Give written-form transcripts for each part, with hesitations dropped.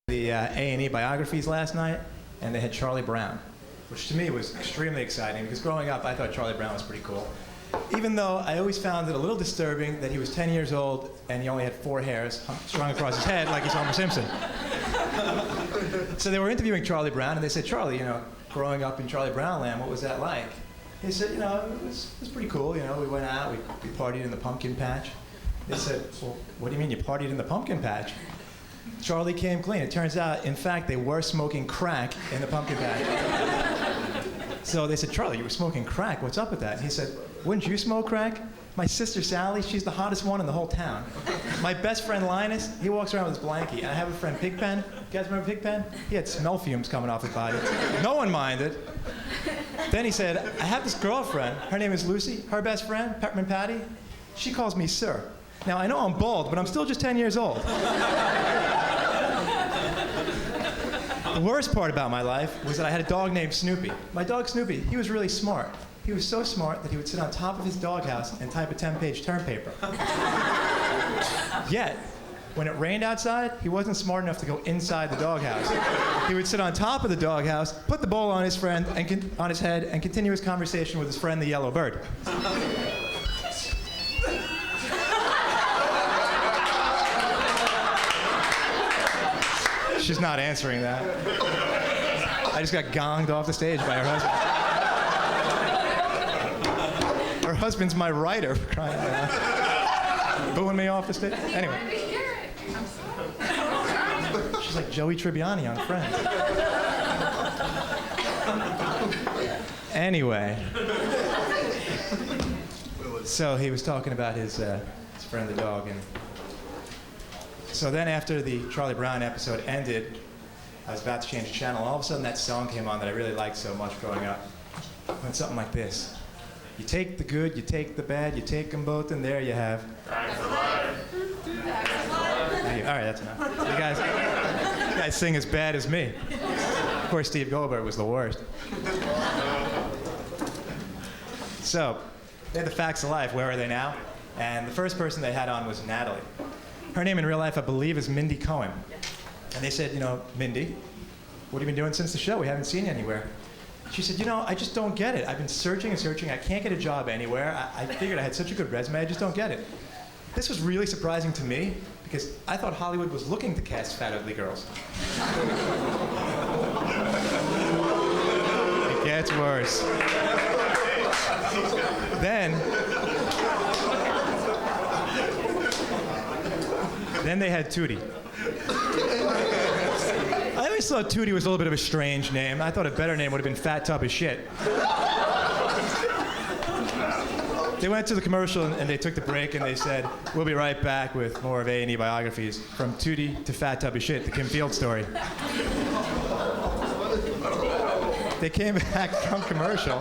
The A&E biographies last night, and they had Charlie Brown, which to me was extremely exciting because growing up I thought Charlie Brown was pretty cool. Even though I always found it a little disturbing that he was 10 years old and he only had 4 hairs strung across his head like he's Homer Simpson. So they were interviewing Charlie Brown and they said, Charlie, growing up in Charlie Brown land, what was that like? He said, it was pretty cool. We went out, we partied in the pumpkin patch. They said, well, what do you mean you partied in the pumpkin patch? Charlie came clean. It turns out, in fact, they were smoking crack in the pumpkin patch. So they said, Charlie, you were smoking crack. What's up with that? And he said, wouldn't you smoke crack? My sister Sally, she's the hottest one in the whole town. My best friend Linus, he walks around with his blankie. And I have a friend Pigpen. You guys remember Pigpen? He had smell fumes coming off his body. No one minded. Then he said, I have this girlfriend. Her name is Lucy. Her best friend, Peppermint Patty, she calls me sir. Now, I know I'm bald, but I'm still just 10 years old. The worst part about my life was that I had a dog named Snoopy. My dog Snoopy, he was really smart. He was so smart that he would sit on top of his doghouse and type a 10-page term paper. Yet, when it rained outside, he wasn't smart enough to go inside the doghouse. He would sit on top of the doghouse, put the bowl on his friend and on his head, and continue his conversation with his friend, the yellow bird. She's not answering that. I just got gonged off the stage by her husband. Her husband's my writer, for crying out loud. Booing me off the stage. Anyway. She's like Joey Tribbiani on Friends. Anyway. So he was talking about his friend the dog, and so then after the Charlie Brown episode ended, I was about to change the channel, and all of a sudden that song came on that I really liked so much growing up. It went something like this. You take the good, you take the bad, you take them both, and there you have... Facts of life. All right, that's enough. You guys sing as bad as me. Of course, Steve Goldberg was the worst. So, they had the facts of life. Where are they now? And the first person they had on was Natalie. Her name in real life, I believe, is Mindy Cohen. And they said, Mindy, what have you been doing since the show? We haven't seen you anywhere. She said, I just don't get it. I've been searching and searching. I can't get a job anywhere. I figured I had such a good resume. I just don't get it. This was really surprising to me because I thought Hollywood was looking to cast fat, ugly girls. It gets worse. Then they had Tootie. I always thought Tootie was a little bit of a strange name. I thought a better name would have been Fat Tub of Shit. They went to the commercial and they took the break and they said, we'll be right back with more of A&E biographies. From Tootie to Fat Tub of Shit, the Kim Field story. They came back from commercial.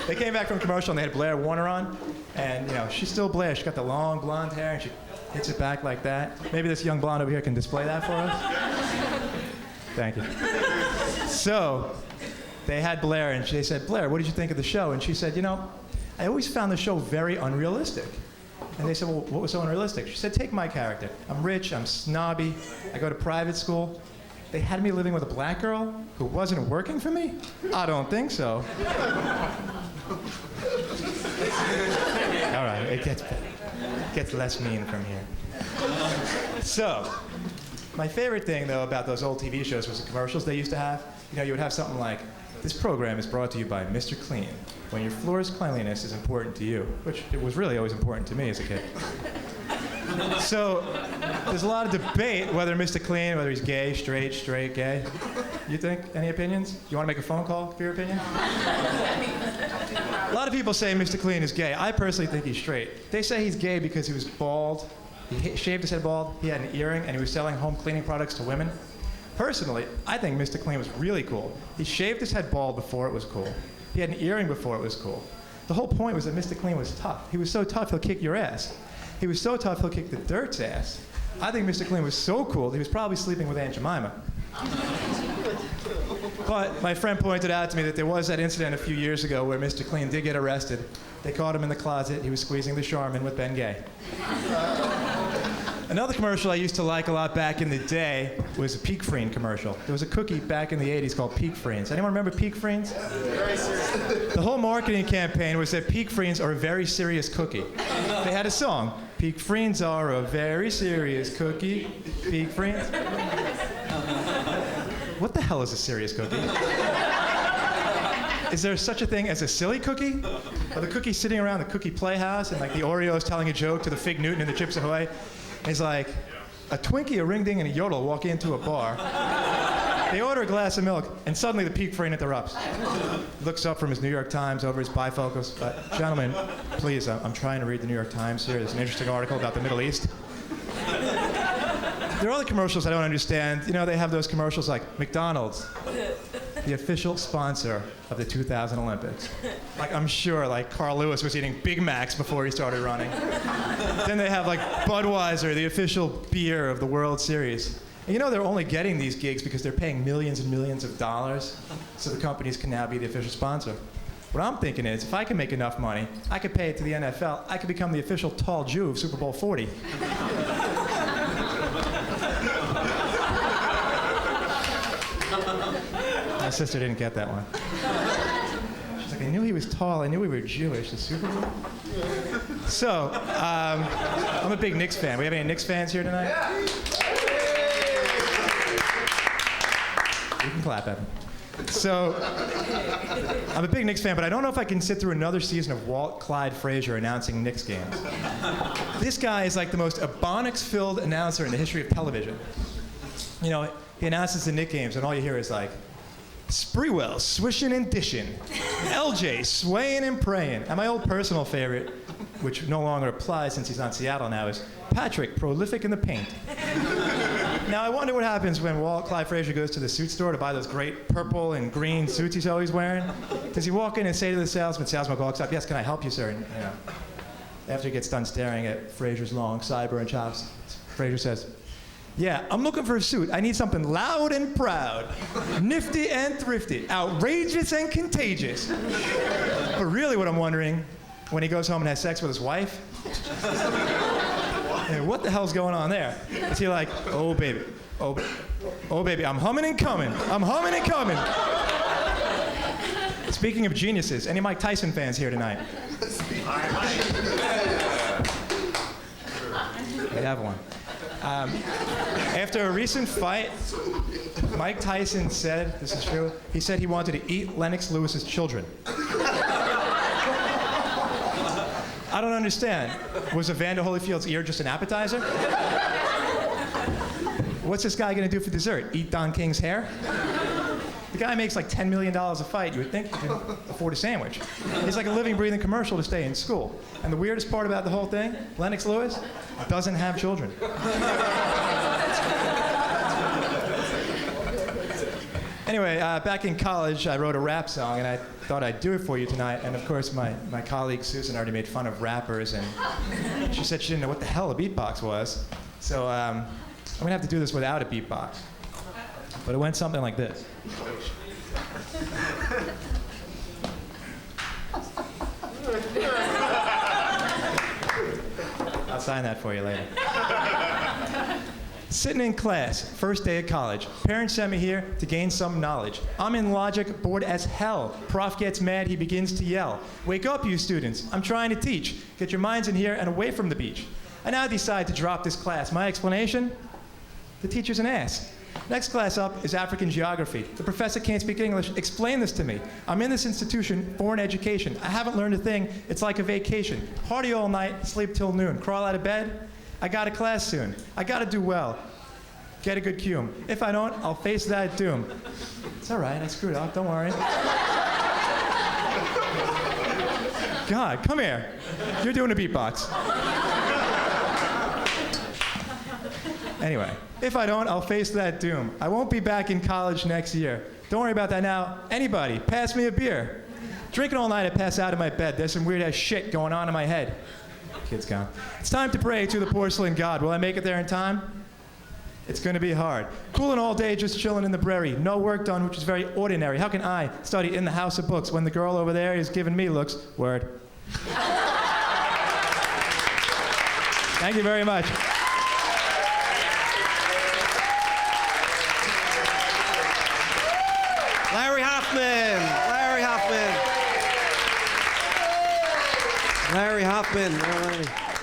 And they had Blair Warner on. And, she's still Blair. She's got the long blonde hair and she hits it back like that. Maybe this young blonde over here can display that for us. Thank you. So they had Blair, and they said, Blair, what did you think of the show? And she said, I always found the show very unrealistic. And they said, well, what was so unrealistic? She said, take my character. I'm rich, I'm snobby, I go to private school. They had me living with a black girl who wasn't working for me? I don't think so. All right, it gets less mean from here. So, my favorite thing, though, about those old TV shows was the commercials they used to have. You would have something like, this program is brought to you by Mr. Clean, when your floor's cleanliness is important to you, which it was really always important to me as a kid. So, there's a lot of debate whether Mr. Clean, whether he's gay, straight, gay. You think? Any opinions? You want to make a phone call for your opinion? A lot of people say Mr. Clean is gay. I personally think he's straight. They say he's gay because he was bald. He shaved his head bald, he had an earring, and he was selling home cleaning products to women. Personally, I think Mr. Clean was really cool. He shaved his head bald before it was cool. He had an earring before it was cool. The whole point was that Mr. Clean was tough. He was so tough, he'll kick your ass. He was so tough, he'll kick the dirt's ass. I think Mr. Clean was so cool that he was probably sleeping with Aunt Jemima. But my friend pointed out to me that there was that incident a few years ago where Mr. Clean did get arrested. They caught him in the closet. He was squeezing the Charmin with Ben Gay. Another commercial I used to like a lot back in the day was a Peak Freen commercial. There was a cookie back in the 80s called Peak Freens. Anyone remember Peak Freens? Very serious. The whole marketing campaign was that Peak Freens are a very serious cookie. They had a song, Peak Freens are a very serious cookie. Peak Freens. What the hell is a serious cookie? Is there such a thing as a silly cookie? Are the cookies sitting around the cookie playhouse and like the Oreos telling a joke to the Fig Newton and the Chips Ahoy? And he's like, a Twinkie, a Ring Ding, and a Yodel walk into a bar. They order a glass of milk, and suddenly the Peak Freen interrupts. Looks up from his New York Times over his bifocals. Gentlemen, please, I'm trying to read the New York Times here. There's an interesting article about the Middle East. There are other commercials I don't understand. You know, they have those commercials like McDonald's, the official sponsor of the 2000 Olympics. Like, I'm sure, like, Carl Lewis was eating Big Macs before he started running. Then they have, like, Budweiser, the official beer of the World Series. And you know they're only getting these gigs because they're paying millions and millions of dollars, so the companies can now be the official sponsor. What I'm thinking is, if I can make enough money, I could pay it to the NFL, I could become the official tall Jew of Super Bowl 40. My sister didn't get that one. She's like, I knew he was tall, I knew we were Jewish, the Super Bowl. So, I'm a big Knicks fan. We have any Knicks fans here tonight? Yeah. You can clap at him. So, I'm a big Knicks fan, but I don't know if I can sit through another season of Walt Clyde Frazier announcing Knicks games. This guy is like the most ebonics-filled announcer in the history of television. You know, he announces the Knicks games, and all you hear is like, Sprewell swishing and dishing, LJ swaying and praying. And my old personal favorite, which no longer applies since he's on Seattle now, is Patrick, prolific in the paint. Now, I wonder what happens when Walt Clyde Frazier goes to the suit store to buy those great purple and green suits he's always wearing. Does he walk in and say to the salesman walks up, yes, can I help you, sir? And, you know, after he gets done staring at Frazier's long sideburn chops, Frazier says, yeah, I'm looking for a suit. I need something loud and proud, nifty and thrifty, outrageous and contagious. But really what I'm wondering, when he goes home and has sex with his wife, and what the hell's going on there? Is he like, oh baby, oh baby, I'm humming and coming, I'm humming and coming. Speaking of geniuses, any Mike Tyson fans here tonight? We have one. After a recent fight, Mike Tyson said, this is true, he said he wanted to eat Lennox Lewis's children. I don't understand. Was Evander Holyfield's ear just an appetizer? What's this guy gonna do for dessert? Eat Don King's hair? The guy makes like $10 million a fight. You would think he can afford a sandwich. He's like a living, breathing commercial to stay in school. And the weirdest part about the whole thing, Lennox Lewis doesn't have children. Anyway, back in college, I wrote a rap song, and I thought I'd do it for you tonight. And of course, my colleague Susan already made fun of rappers, and she said she didn't know what the hell a beatbox was. So I'm gonna have to do this without a beatbox. But it went something like this. I'll sign that for you later. Sitting in class, first day of college. Parents sent me here to gain some knowledge. I'm in logic, bored as hell. Prof gets mad, he begins to yell. Wake up, you students. I'm trying to teach. Get your minds in here and away from the beach. I now decide to drop this class. My explanation? The teacher's an ass. Next class up is African geography. The professor can't speak English. Explain this to me. I'm in this institution for an education. I haven't learned a thing. It's like a vacation. Party all night, sleep till noon. Crawl out of bed. I got a class soon. I gotta do well. Get a good cum. If I don't, I'll face that doom. It's all right, I screwed up, don't worry. God, come here. You're doing a beatbox. Anyway, if I don't, I'll face that doom. I won't be back in college next year. Don't worry about that now. Anybody, pass me a beer. Drinking all night, I pass out of my bed. There's some weird-ass shit going on in my head. Kid's gone. It's time to pray to the porcelain god. Will I make it there in time? It's gonna be hard. Cooling all day, just chilling in the prairie. No work done, which is very ordinary. How can I study in the house of books when the girl over there is giving me looks? Word. Thank you very much. Hoffman. Larry Hoffman. Larry Hoffman. All right.